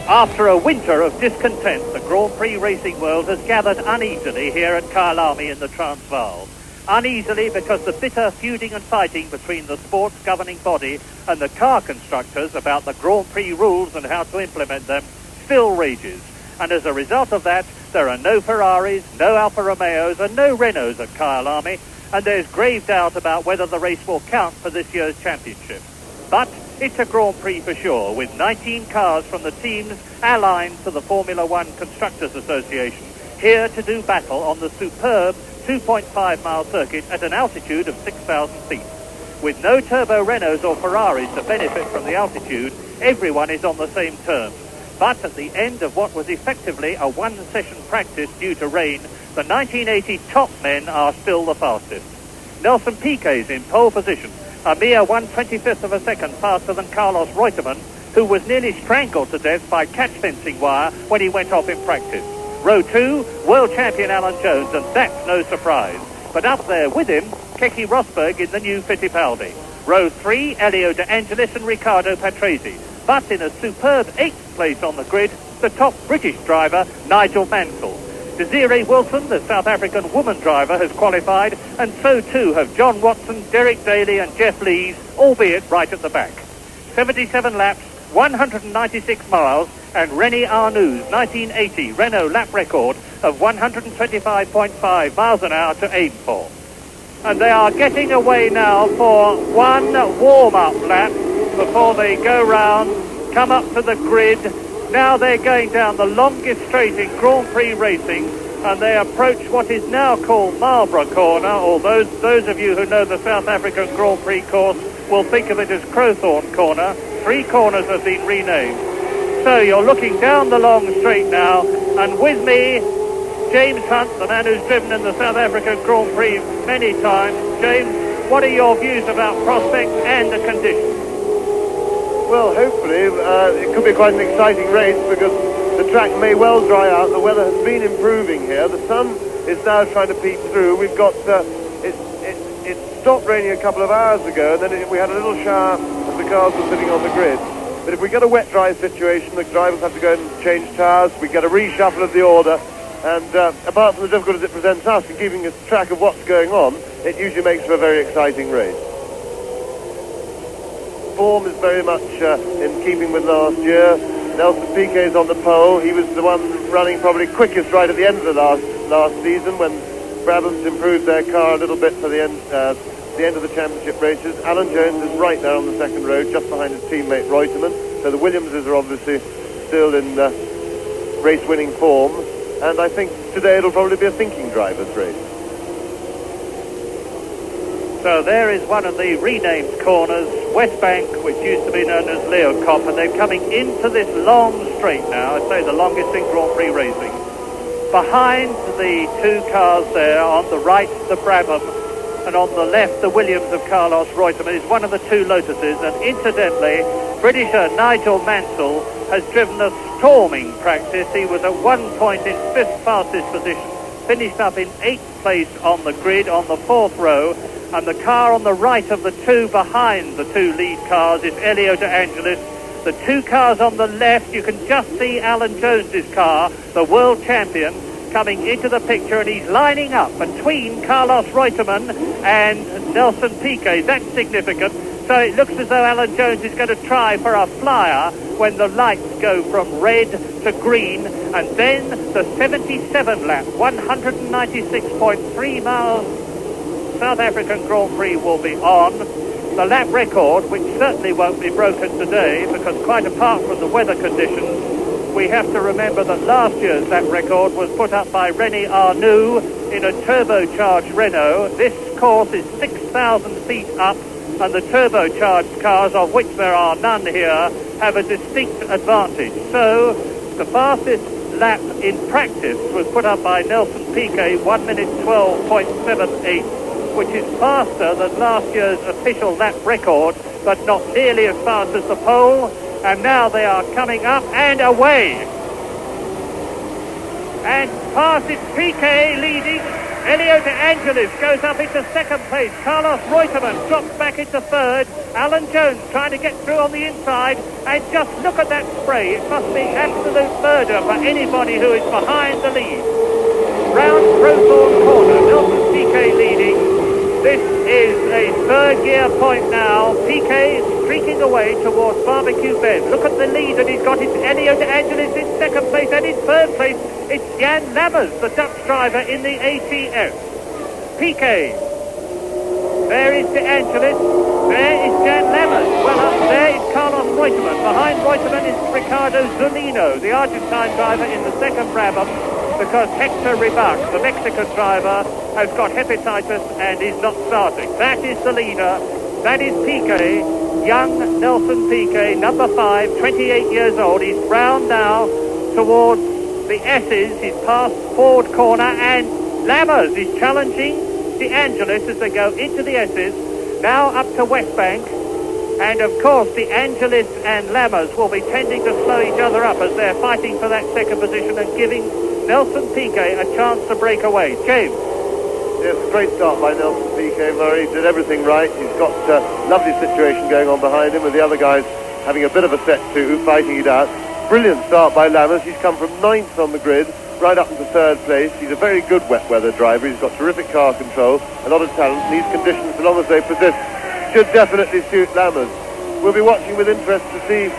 After a winter of discontent, the Grand Prix racing world has gathered uneasily here at Kyalami in the Transvaal. Uneasily because the bitter feuding and fighting between the sport's governing body and the car constructors about the Grand Prix rules and how to implement them still rages. And as a result of that, there are no Ferraris, no Alfa Romeos and no Renaults at Kyalami, and there's grave doubt about whether the race will count for this year's championship. But it's a Grand Prix for sure, with 19 cars from the teams aligned to the Formula One Constructors Association here to do battle on the superb 2.5-mile circuit at an altitude of 6,000 feet. With no turbo Renaults or Ferraris to benefit from the altitude, everyone is on the same terms. But at the end of what was effectively a one-session practice due to rain, the 1980 top men are still the fastest. Nelson Piquet's in pole position, a mere 1/25th of a second faster than Carlos Reutemann, who was nearly strangled to death by catch fencing wire when he went off in practice. Row 2, world champion Alan Jones, and that's no surprise. But up there with him, Keke Rosberg in the new Fittipaldi. Row 3, Elio De Angelis and Riccardo Patrese. But in a superb 8th place on the grid, the top British driver, Nigel Mansell. Desiree Wilson, the South African woman driver, has qualified, and so too have John Watson, Derek Daly and Jeff Lees, albeit right at the back. 77 laps, 196 miles, and René Arnoux' 1980 Renault lap record of 125.5 miles an hour to aim for. And they are getting away now for one warm-up lap before they go round, come up to the grid. Now they're going down the longest straight in Grand Prix racing, and they approach what is now called Marlborough Corner, or those of you who know the South African Grand Prix course will think of it as Crowthorne Corner. 3 corners have been renamed. So you're looking down the long straight now, and with me, James Hunt, the man who's driven in the South African Grand Prix many times. James, what are your views about prospects and the conditions? Well, hopefully it could be quite an exciting race because the track may well dry out. The weather has been improving here. The sun is now trying to peek through. We've got it stopped raining a couple of hours ago, and then we had a little shower as the cars were sitting on the grid. But if we get a wet dry situation, the drivers have to go and change tyres. We get a reshuffle of the order, and apart from the difficulties it presents us in keeping track of what's going on, it usually makes for a very exciting race. Form is very much in keeping with last year. Nelson Piquet is on the pole. He was the one running probably quickest right at the end of the last season when Brabham's improved their car a little bit for the end of the championship races. Alan Jones is right there on the second row, just behind his teammate Reutemann. So the Williamses are obviously still in race-winning form. And I think today it'll probably be a thinking driver's race. So there is one of the renamed corners, West Bank, which used to be known as Leo Cop, and they're coming into this long straight now, I'd say the longest in Grand Prix racing. Behind the 2 cars there, on the right the Brabham, and on the left the Williams of Carlos Reutemann is one of the 2 Lotuses, and incidentally, Britisher Nigel Mansell has driven a storming practice. He was at one point in 5th fastest position, finished up in 8th place on the grid on the 4th row, and the car on the right of the 2 behind the 2 lead cars is Elio De Angelis. The 2 cars on the left, you can just see Alan Jones's car, the world champion, coming into the picture, and he's lining up between Carlos Reutemann and Nelson Piquet. That's significant. So it looks as though Alan Jones is going to try for a flyer when the lights go from red to green, and then the 77 lap, 196.3 miles South African Grand Prix will be on. The lap record, which certainly won't be broken today, because quite apart from the weather conditions, we have to remember that last year's lap record was put up by René Arnoux in a turbocharged Renault. This course is 6,000 feet up, and the turbocharged cars, of which there are none here, have a distinct advantage. So the fastest lap in practice was put up by Nelson Piquet, 1 minute 12.78, which is faster than last year's official lap record, but not nearly as fast as the pole. And now they are coming up and away. And past it's Piquet leading Elio De Angelis goes up into second place. Carlos Reutemann drops back into third. Alan Jones trying to get through on the inside. And just look at that spray. It must be absolute murder for anybody who is behind the lead. Round Crowthorne Corner. Nelson Piquet leading. This is a third gear point now. Piquet streaking away towards Barbecue Bend. Look at the lead that he's got. It's Elio De Angelis in second place, and in third place it's Jan Lammers, the Dutch driver in the ATS. Piquet. There is De Angelis. There is Jan Lammers. Well up there is Carlos Reutemann. Behind Reutemann is Ricardo Zunino, the Argentine driver in the second Brabham, because Hector Ribac, the Mexican driver, has got hepatitis and is not starting. That is the leader. That is Piquet, young Nelson Piquet, number 5, 28 years old. He's round now towards the S's. He's past Ford Corner, and Lammers is challenging De Angelis as they go into the S's. Now up to West Bank. And of course, De Angelis and Lammers will be tending to slow each other up as they're fighting for that second position and giving Nelson Piquet a chance to break away. James. Yes, great start by Nelson Piquet, Murray. Did everything right. He's got a lovely situation going on behind him with the other guys having a bit of a set too, fighting it out. Brilliant start by Lammers. He's come from 9th on the grid right up into 3rd place. He's a very good wet weather driver. He's got terrific car control, a lot of talent. These conditions, so long as they persist, should definitely suit Lammers. We'll be watching with interest to see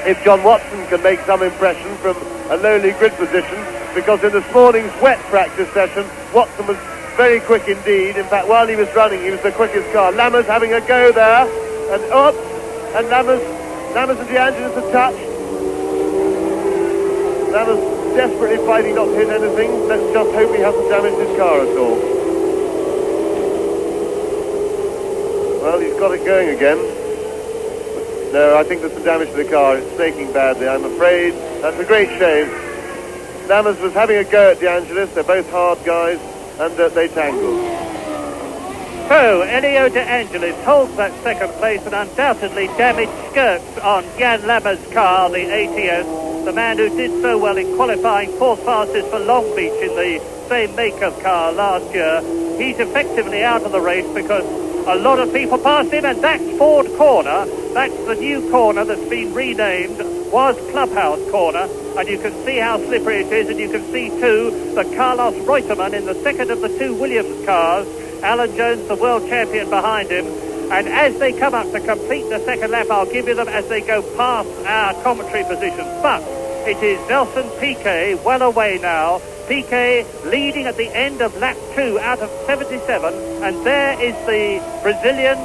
if John Watson can make some impression from a lowly grid position, because in this morning's wet practice session, Watson was very quick indeed. In fact, while he was running, he was the quickest car. Lammers having a go there, and up, and Lammers and De Angelis are touched. Lammers desperately fighting not to hit anything. Let's just hope he hasn't damaged his car at all. Well, he's got it going again. No, I think there's some damage to the car. It's snaking badly, I'm afraid. That's a great shame. Lammers was having a go at De Angelis. They're both hard guys, and they tangled. So, Elio De Angelis holds that second place and undoubtedly damaged skirts on Jan Lammers' car, the ATS, the man who did so well in qualifying 4th fastest for Long Beach in the same make of car last year. He's effectively out of the race because a lot of people passed him, and that's Ford Corner. That's the new corner that's been renamed, was Clubhouse Corner, and you can see how slippery it is, and you can see too the Carlos Reutemann in the second of the 2 Williams cars, Alan Jones, the world champion, behind him. And as they come up to complete the second lap, I'll give you them as they go past our commentary positions. But it is Nelson Piquet well away now. Piquet leading at the end of lap 2 out of 77. And there is the Brazilian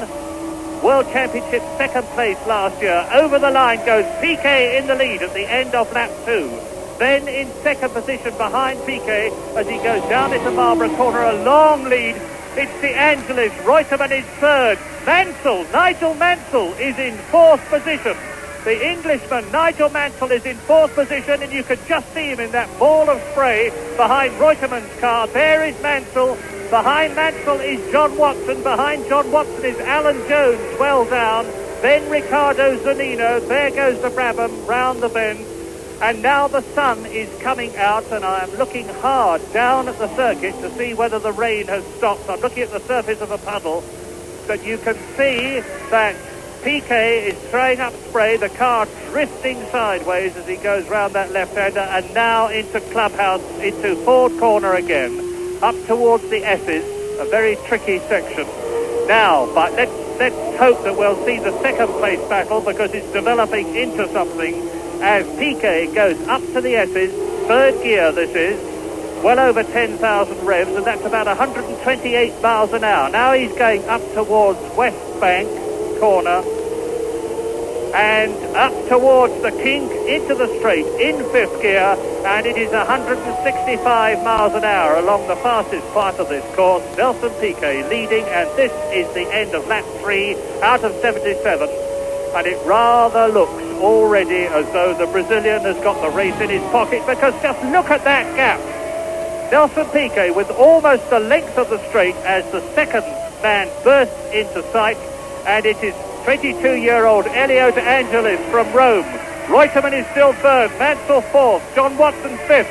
World Championship second place last year. Over the line goes Piquet in the lead at the end of lap 2. Then in second position behind Piquet as he goes down into Marlborough Corner, a long lead. It's De Angelis. Reutemann is third. Nigel Mansell is in 4th position. The Englishman, Nigel Mansell, is in 4th position, and you can just see him in that ball of spray behind Reutemann's car. There is Mansell. Behind Mansell is John Watson. Behind John Watson is Alan Jones, well down. Then Ricardo Zunino. There goes the Brabham round the bend. And now the sun is coming out, and I am looking hard down at the circuit to see whether the rain has stopped. I'm looking at the surface of a puddle, but you can see that Piquet is throwing up spray, the car drifting sideways as he goes round that left-hander, and now into Clubhouse, into Ford Corner again, up towards the S's, a very tricky section. Now, but let's hope that we'll see the second place battle, because it's developing into something as Piquet goes up to the S's, 3rd gear this is, well over 10,000 revs, and that's about 128 miles an hour. Now he's going up towards West Bank Corner and up towards the kink into the straight in 5th gear, and it is 165 miles an hour along the fastest part of this course. Nelson Piquet leading, and this is the end of lap 3 out of 77, and it rather looks already as though the Brazilian has got the race in his pocket, because just look at that gap. Nelson Piquet with almost the length of the straight as the second man bursts into sight, and it is 22-year-old Elio De Angelis from Rome. Reutemann is still third, Mansell fourth, John Watson fifth.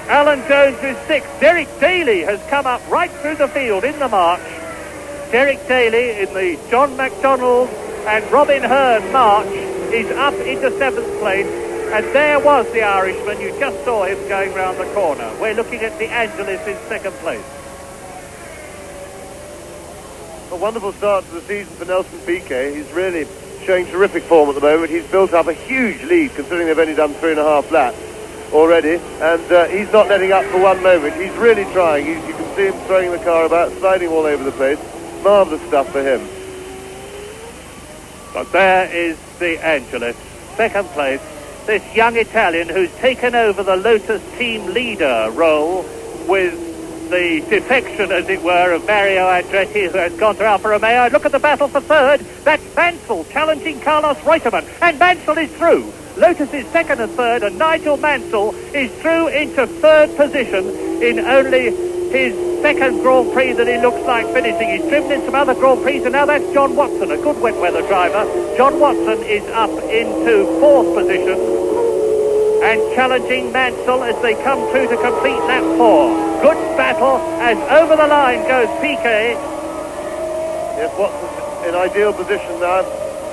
Alan Jones is 6th. Derek Daly has come up right through the field in the march. Derek Daly in the John MacDonald and Robin Hearn march is up into 7th place. And there was the Irishman. You just saw him going round the corner. We're looking at De Angelis in 2nd place. A wonderful start to the season for Nelson Piquet. He's really showing terrific form at the moment. He's built up a huge lead considering they've only done 3.5 laps already, and he's not letting up for one moment. He's really trying. You can see him throwing the car about, sliding all over the place. Marvellous stuff for him. But there is De Angelis, 2nd place. This young Italian who's taken over the Lotus team leader role with the defection, as it were, of Mario Andretti, who has gone to Alfa Romeo. Look at the battle for 3rd. That's Mansell challenging Carlos Reutemann, and Mansell is through. Lotus is 2nd and 3rd, and Nigel Mansell is through into 3rd position in only his 2nd Grand Prix that he looks like finishing. He's driven in some other Grand Prix, and now that's John Watson, a good wet weather driver. John Watson is up into 4th position and challenging Mansell as they come through to complete lap 4. Good battle as over the line goes Piquet. Yes, Watson's in ideal position now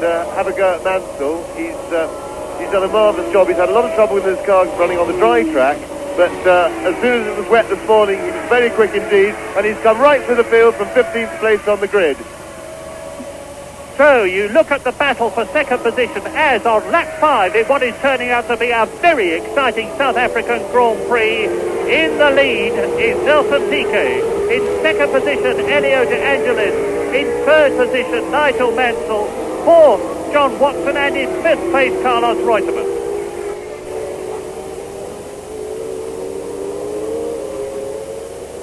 to have a go at Mansell. He's done a marvellous job. He's had a lot of trouble with his car running on the dry track, but as soon as it was wet this morning, he was very quick indeed, and he's come right through the field from 15th place on the grid. So you look at the battle for 2nd position as on lap 5 in what is turning out to be a very exciting South African Grand Prix. In the lead is Nelson Piquet. In 2nd position, Elio De Angelis. In 3rd position, Nigel Mansell. 4th, John Watson, and in 5th place, Carlos Reutemann.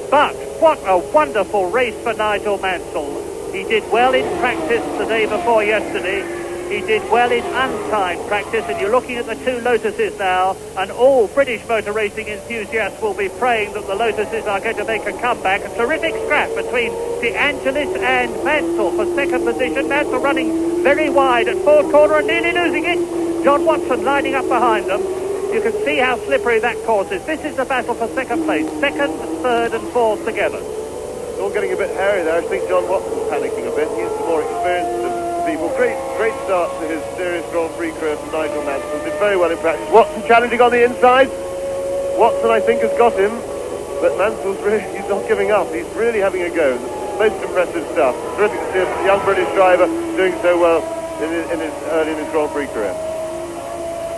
But what a wonderful race for Nigel Mansell. He did well in practice the day before yesterday. He did well in untimed practice, and you're looking at the 2 Lotuses now, and all British motor racing enthusiasts will be praying that the Lotuses are going to make a comeback. A terrific scrap between De Angelis and Mansell for 2nd position. Mansell running very wide at 4th corner and nearly losing it. John Watson lining up behind them. You can see how slippery that course is. This is the battle for 2nd place. 2nd, 3rd and 4th together. It's all getting a bit hairy there. I think John Watson's panicking a bit. He's the more experienced of people. Great start to his serious Grand Prix career from Nigel Mansell. Did very well in practice. Watson challenging on the inside. Watson, I think, has got him. But Mansell's he's not giving up. He's really having a go. Most impressive stuff. Terrific to see a young British driver doing so well early in his Grand Prix career.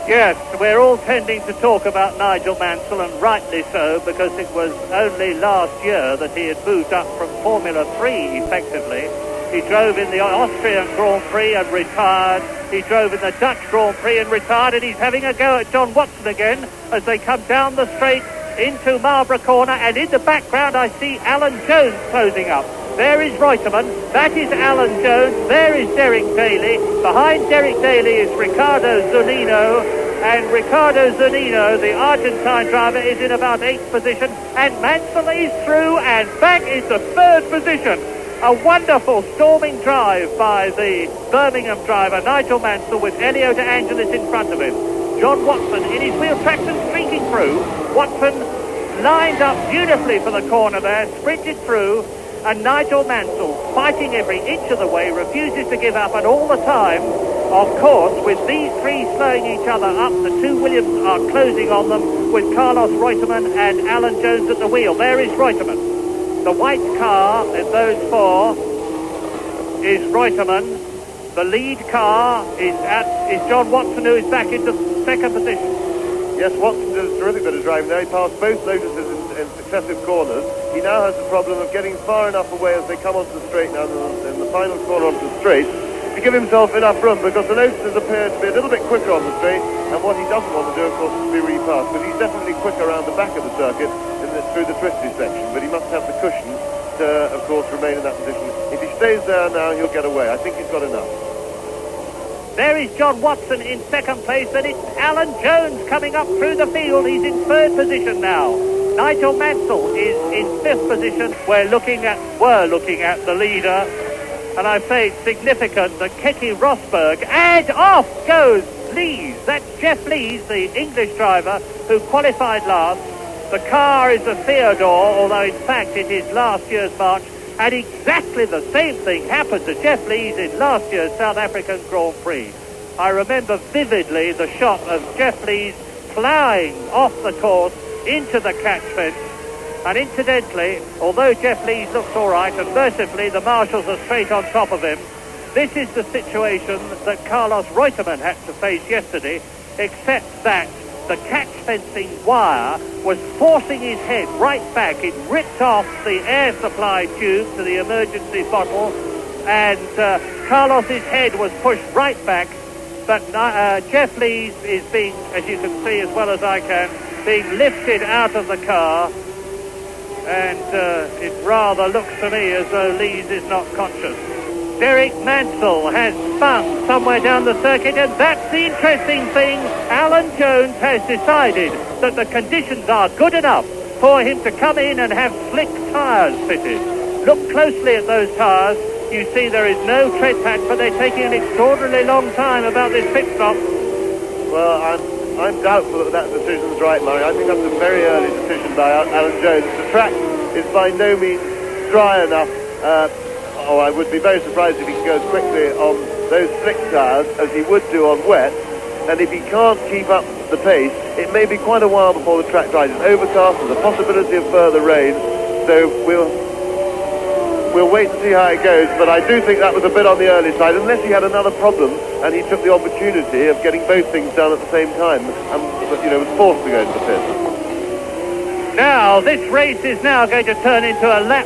Yes, we're all tending to talk about Nigel Mansell, and rightly so, because it was only last year that he had moved up from Formula 3, effectively. He drove in the Austrian Grand Prix and retired. He drove in the Dutch Grand Prix and retired, and he's having a go at John Watson again as they come down the straight into Marlborough Corner, and in the background I see Alan Jones closing up. There is Reutemann, that is Alan Jones, there is Derek Daly. Behind Derek Daly is Riccardo Zunino, and Riccardo Zunino, the Argentine driver, is in about 8th position, and Mansell is through and back into 3rd position. A wonderful storming drive by the Birmingham driver, Nigel Mansell, with Elio De Angelis in front of him. John Watson in his wheel tracks and streaking through. Watson lined up beautifully for the corner there, sprinted through, and Nigel Mansell, fighting every inch of the way, refuses to give up, and all the time, of course, with these 3 slowing each other up, the 2 Williams are closing on them with Carlos Reutemann and Alan Jones at the wheel. There is Reutemann. The white car in those 4 is Reutemann. The lead car is John Watson, who is back into 2nd position. Yes, Watson did a terrific bit of driving there. He passed both Lotuses in successive corners. He now has the problem of getting far enough away as they come onto the straight now in the final corner onto the straight to give himself enough room, because the Lotuses appear to be a little bit quicker on the straight, and what he doesn't want to do, of course, is to be repassed. But he's definitely quicker around the back of the circuit through the twisty section, but he must have the cushion to, of course, remain in that position. If he stays there now, he'll get away. I think he's got enough. There is John Watson in 2nd place, and it's Alan Jones coming up through the field. He's in 3rd position now. Nigel Mansell is in 5th position. We're looking at the leader, and I say it's significant that Keke Rosberg, and off goes Lees. That's Jeff Lees, the English driver who qualified last. The car is a Theodore, although in fact it is last year's March, and exactly the same thing happened to Jeff Lees in last year's South African Grand Prix. I remember vividly the shot of Jeff Lees ploughing off the course into the catch fence. And incidentally, although Jeff Lees looks all right, and mercifully the marshals are straight on top of him, this is the situation that Carlos Reutemann had to face yesterday, except that the catch fencing wire was forcing his head right back. It ripped off the air supply tube to the emergency bottle, and Carlos's head was pushed right back. But Jeff Lees is being, as you can see as well as I can, being lifted out of the car. And it rather looks to me as though Lees is not conscious. Derek Mansell has spun somewhere down the circuit, and that's the interesting thing. Alan Jones has decided that the conditions are good enough for him to come in and have slick tyres fitted. Look closely at those tyres. You see there is no tread patch, but they're taking an extraordinarily long time about this pit stop. Well, I'm doubtful that that decision's right, Murray. I think that's a very early decision by Alan Jones. The track is by no means dry enough. I would be very surprised if he goes quickly on those slick tyres as he would do on wet. And if he can't keep up the pace, it may be quite a while before the track dries. It's overcast, there's a possibility of further rain. So we'll wait to see how it goes. But I do think that was a bit on the early side, unless he had another problem and he took the opportunity of getting both things done at the same time and was forced to go into the pit. Now, this race is now going to turn into a lap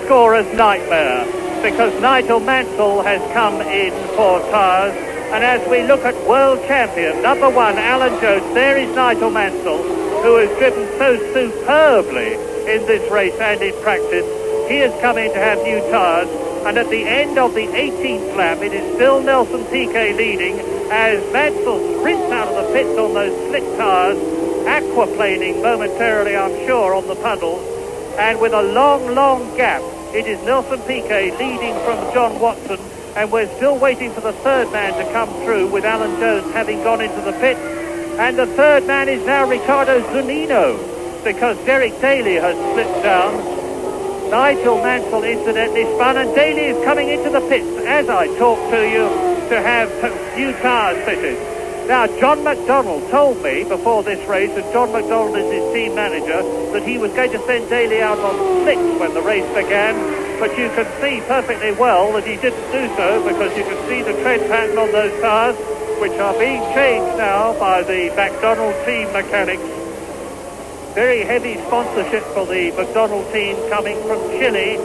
scorer's nightmare, because Nigel Mansell has come in for tyres. And as we look at world champion number 1 Alan Jones, there is Nigel Mansell, who has driven so superbly in this race and in practice. He has come in to have new tyres, and at the end of the 18th lap it is still Nelson Piquet leading as Mansell sprints out of the pits on those slick tyres, aquaplaning momentarily, I'm sure, on the puddles. And with a long gap, it is Nelson Piquet leading from John Watson, and we're still waiting for the third man to come through, with Alan Jones having gone into the pit. And the third man is now Riccardo Zunino, because Derek Daly has slipped down. Nigel Mansell incidentally spun, and Daly is coming into the pits as I talk to you to have new tyres fitted. Now, John McDonnell told me before this race, and John McDonnell is his team manager, that he was going to send Daly out on slicks when the race began, but you can see perfectly well that he didn't do so, because you can see the tread pattern on those tyres, which are being changed now by the McDonnell team mechanics. Very heavy sponsorship for the McDonnell team coming from Chile,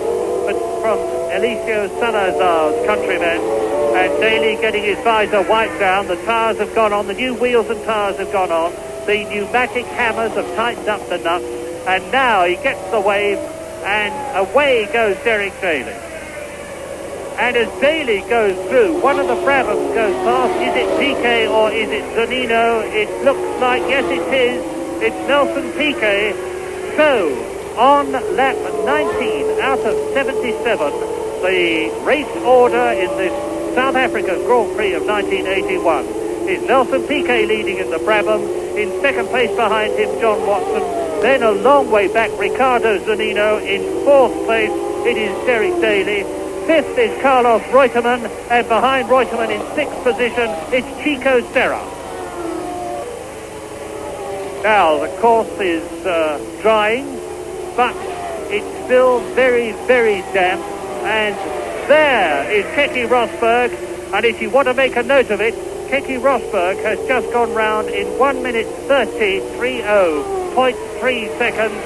but from Eliseo Salazar's countrymen. And Daly getting his visor wiped down. The tyres have gone on. The new wheels and tyres have gone on. The pneumatic hammers have tightened up the nuts. And now he gets the wave, and away goes Derek Daly. And as Daly goes through, one of the Brabhams goes past. Is it Piquet or is it Zunino? It looks like, yes, it is. It's Nelson Piquet. So, on lap 19 out of 77, the race order in this South African Grand Prix of 1981 is Nelson Piquet leading in the Brabham. In second place behind him, John Watson. Then a long way back, Riccardo Zunino. In fourth place, it is Derek Daly. Fifth is Carlos Reutemann. And behind Reutemann in sixth position, it's Chico Serra. Now, the course is drying, but it's still very, very damp. And there is Keke Rosberg, and if you want to make a note of it, Keke Rosberg has just gone round in 1 minute 30.3 seconds,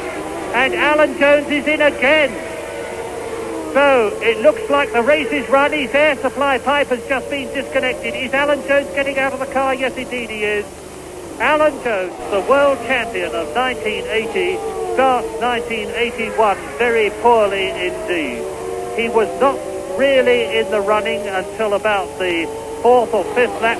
and Alan Jones is in again. So it looks like the race is run. His air supply pipe has just been disconnected. Is Alan Jones getting out of the car? Yes, indeed he is. Alan Jones, the world champion of 1980, starts 1981 very poorly indeed. He was not really in the running until about the fourth or fifth lap,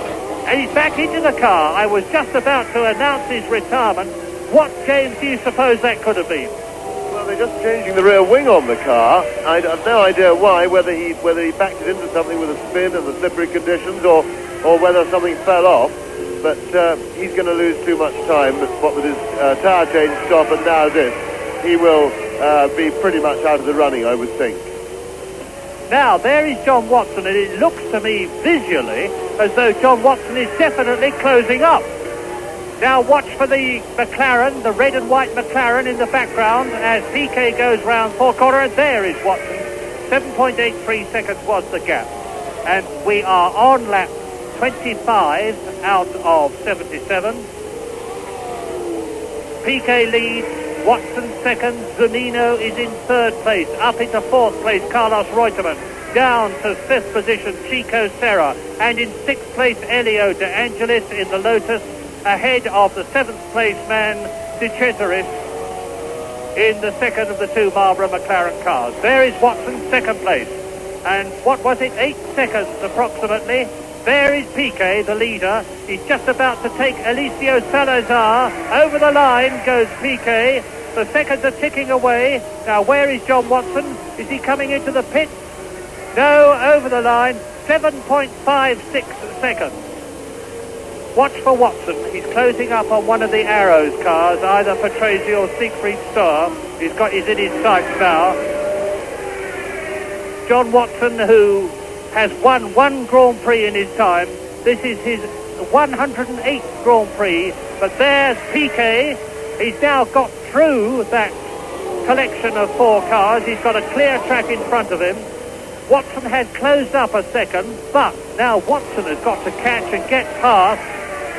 and he's back into the car. I was just about to announce his retirement. What, James, do you suppose that could have been? Well, they're just changing the rear wing on the car. I have no idea why, whether he backed it into something with a spin and the slippery conditions, or whether something fell off. but he's going to lose too much time. What with his tyre change stop and now this, he will be pretty much out of the running, I would think. Now, there is John Watson, and it looks to me visually as though John Watson is definitely closing up. Now watch for the McLaren, the red and white McLaren in the background as Piquet goes round forecorner, and there is Watson. 7.83 seconds was the gap. And we are on lap 25 out of 77. Piquet leads, Watson second, Zunino is in third place. Up into fourth place, Carlos Reutemann. Down to fifth position, Chico Serra. And in sixth place, Elio De Angelis in the Lotus, ahead of the seventh place man, De Cesaris, in the second of the two Marlboro McLaren cars. There is Watson, second place. And what was it, 8 seconds approximately. There is Piquet, the leader. He's just about to take Eliseo Salazar. Over the line goes Piquet. The seconds are ticking away. Now, where is John Watson? Is he coming into the pit? No, over the line. 7.56 seconds. Watch for Watson. He's closing up on one of the Arrows cars, either Patrese or Siegfried Starr. He's in his sights now. John Watson, who has won one Grand Prix in his time. This is his 108th Grand Prix. But there's Piquet. He's now got through that collection of 4 cars. He's got a clear track in front of him. Watson had closed up a second, but now Watson has got to catch and get past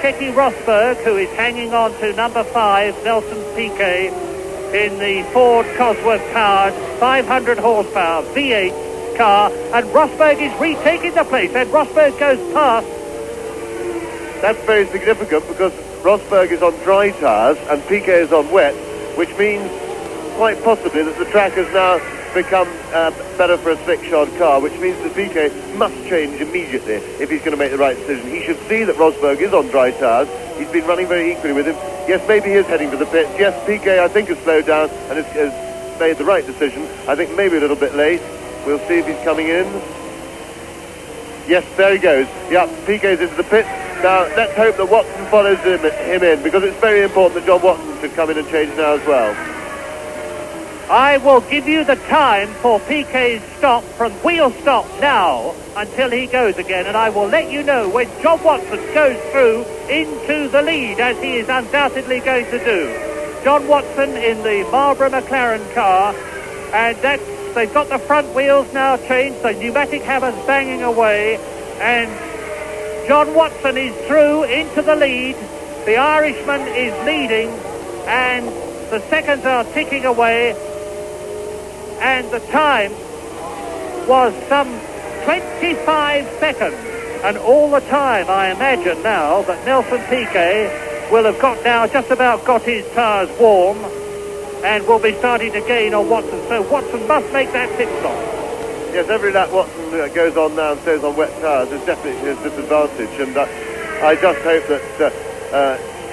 Keke Rosberg, who is hanging on to number 5, Nelson Piquet, in the Ford Cosworth powered 500 horsepower V8 car, and Rosberg is retaking the place, and Rosberg goes past. That's very significant because Rosberg is on dry tyres and Piquet is on wet, which means quite possibly that the track has now become better for a slick-shod car, which means that Piquet must change immediately if he's going to make the right decision. He should see that Rosberg is on dry tyres. He's been running very equally with him. Yes, maybe he is heading for the pits. Yes, Piquet, I think, has slowed down and has made the right decision. I think maybe a little bit late. We'll see if he's coming in. Yes, there he goes. Yeah, Piquet's into the pits. Now, let's hope that Watson follows him in, because it's very important that John Watson should come in and change now as well. I will give you the time for Piquet's stop from wheel stop now until he goes again, and I will let you know when John Watson goes through into the lead, as he is undoubtedly going to do. John Watson in the Marlboro McLaren car, and they've got the front wheels now changed, the pneumatic hammers banging away, and John Watson is through into the lead. The Irishman is leading, and the seconds are ticking away, and the time was some 25 seconds. And all the time, I imagine now that Nelson Piquet will have just about got his tyres warm, and will be starting to gain on Watson. So Watson must make that pit stop. Yes, every lap Watson goes on now and stays on wet tyres is definitely his disadvantage, and I just hope that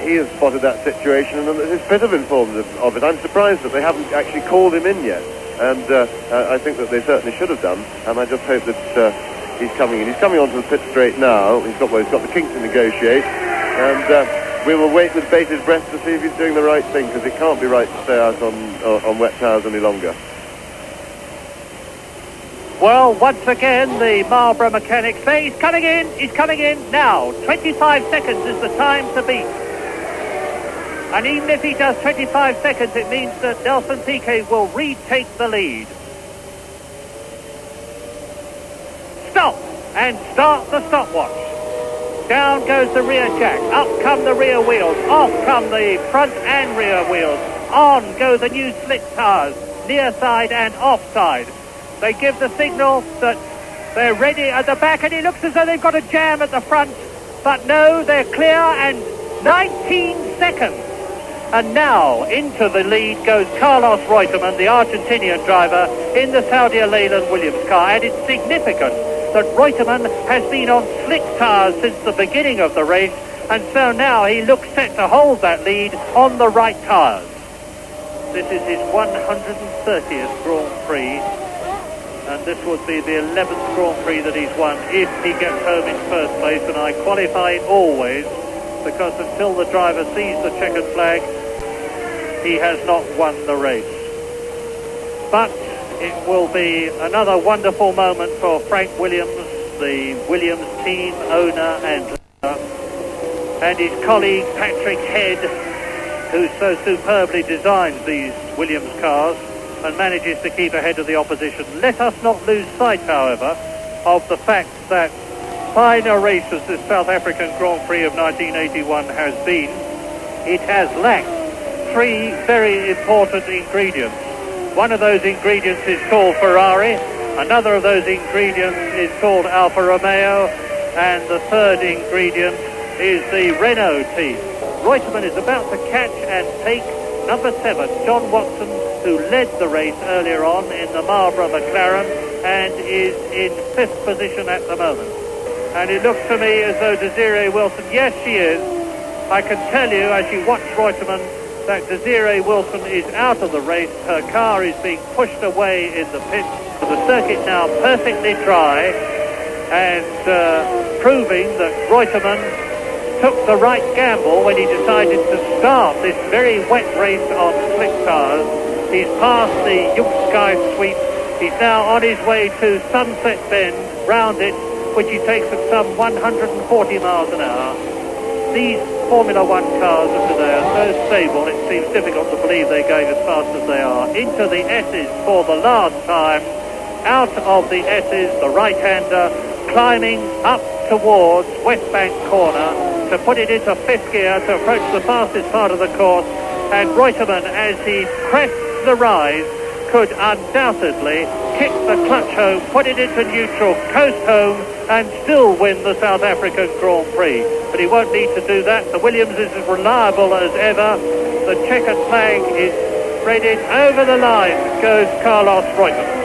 he has spotted that situation and that his pit have informed him of it. I'm surprised that they haven't actually called him in yet, and I think that they certainly should have done, and I just hope that he's coming in. He's coming onto the pit straight now. He's got the kinks to negotiate, and we will wait with bated breath to see if he's doing the right thing, because it can't be right to stay out on wet tyres any longer. Well, once again, the Marlboro mechanics say he's coming in now. 25 seconds is the time to beat. And even if he does 25 seconds, it means that Nelson Piquet will retake the lead. Stop! And start the stopwatch. Down goes the rear jack. Up come the rear wheels. Off come the front and rear wheels. On go the new slick tyres, near side and off side. They give the signal that they're ready at the back, and it looks as though they've got a jam at the front. But no, they're clear, and 19 seconds. And now into the lead goes Carlos Reutemann, the Argentinian driver, in the Saudi Leyland Williams car. And it's significant that Reutemann has been on slick tyres since the beginning of the race, and so now he looks set to hold that lead on the right tyres. This is his 130th Grand Prix, and this would be the 11th Grand Prix that he's won if he gets home in first place, and I qualify it always because until the driver sees the checkered flag, he has not won the race. But it will be another wonderful moment for Frank Williams, the Williams team owner and his colleague Patrick Head, who so superbly designs these Williams cars and manages to keep ahead of the opposition. Let us not lose sight, however, of the fact that fine a race as this South African Grand Prix of 1981 has been, it has lacked three very important ingredients. One of those ingredients is called Ferrari, another of those ingredients is called Alfa Romeo, and the third ingredient is the Renault team. Reutemann is about to catch and take number 7, John Watson, who led the race earlier on in the Marlboro McLaren and is in 5th position at the moment. And it looks to me as though Desiree Wilson, yes she is, I can tell you as you watch Reutemann that Desiree Wilson is out of the race. Her car is being pushed away in the pit. The circuit now perfectly dry and proving that Reutemann took the right gamble when he decided to start this very wet race on slick tyres. He's passed the Young Sky Sweep. He's now on his way to Sunset Bend, round it, which he takes at some 140 miles an hour. These Formula One cars of today are so stable, it seems difficult to believe they're going as fast as they are. Into the S's for the last time. Out of the S's, the right-hander climbing up towards West Bank corner to put it into 5th gear to approach the fastest part of the course. And Reutemann, as he crests the rise, could undoubtedly kick the clutch home, put it into neutral, coast home, and still win the South African Grand Prix. But he won't need to do that. The Williams is as reliable as ever. The checkered flag is spreaded over the line. Goes Carlos Reutemann.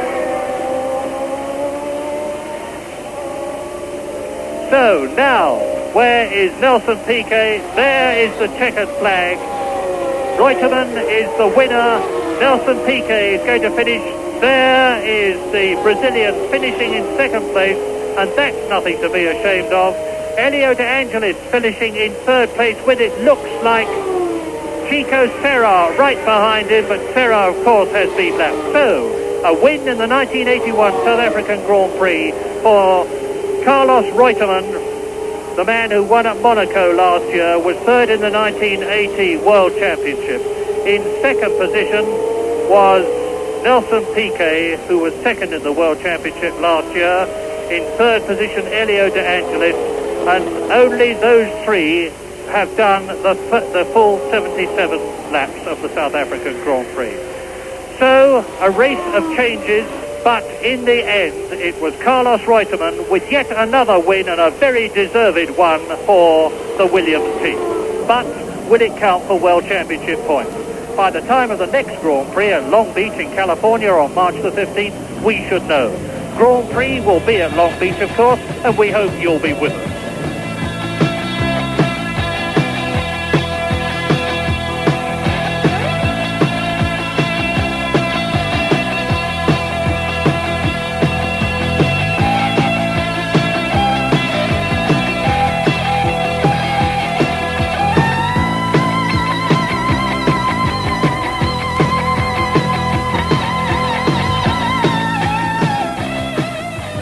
So now, where is Nelson Piquet? There is the checkered flag. Reutemann is the winner. Nelson Piquet is going to finish. There is the Brazilian finishing in 2nd place, and that's nothing to be ashamed of. Elio De Angelis finishing in 3rd place with it looks like Chico Serra right behind him, but Serra of course has been lapped. So a win in the 1981 South African Grand Prix for Carlos Reutemann, the man who won at Monaco last year, was 3rd in the 1980 World Championship. In 2nd position was Nelson Piquet, who was 2nd in the World Championship last year. In 3rd position, Elio De Angelis, and only those three have done the full 77 laps of the South African Grand Prix. So, a race of changes, but in the end, it was Carlos Reutemann with yet another win, and a very deserved one for the Williams team. But will it count for World Championship points? By the time of the next Grand Prix at Long Beach in California on March the 15th, we should know. Grand Prix will be at Long Beach, of course, and we hope you'll be with us.